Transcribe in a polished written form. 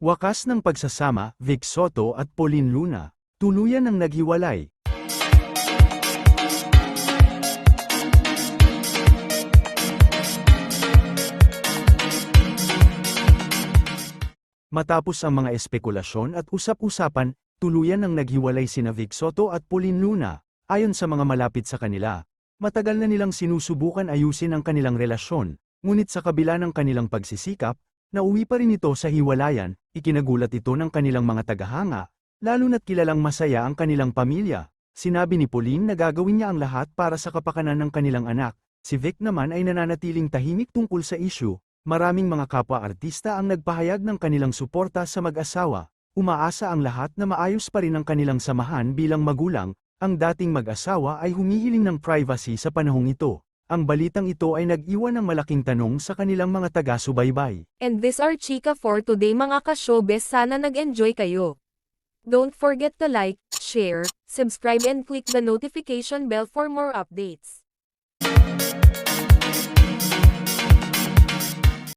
Wakas ng pagsasama, Vic Soto at Pauline Luna, tuluyan ng naghiwalay. Matapos ang mga espekulasyon at usap-usapan, tuluyan ng naghiwalay sina Vic Soto at Pauline Luna, ayon sa mga malapit sa kanila. Matagal na nilang sinusubukan ayusin ang kanilang relasyon, ngunit sa kabila ng kanilang pagsisikap, nauwi pa rin ito sa hiwalayan. Ikinagulat ito ng kanilang mga tagahanga, lalo na't kilalang masaya ang kanilang pamilya. Sinabi ni Pauline na gagawin niya ang lahat para sa kapakanan ng kanilang anak. Si Vic naman ay nananatiling tahimik tungkol sa issue. Maraming mga kapwa-artista ang nagpahayag ng kanilang suporta sa mag-asawa. Umaasa ang lahat na maayos pa rin ang kanilang samahan bilang magulang. Ang dating mag-asawa ay humihiling ng privacy sa panahong ito. Ang balitang ito ay nag-iwan ng malaking tanong sa kanilang mga taga-subaybay. And this are chika for today mga ka-showbiz, sana nag-enjoy kayo. Don't forget to like, share, subscribe and click the notification bell for more updates.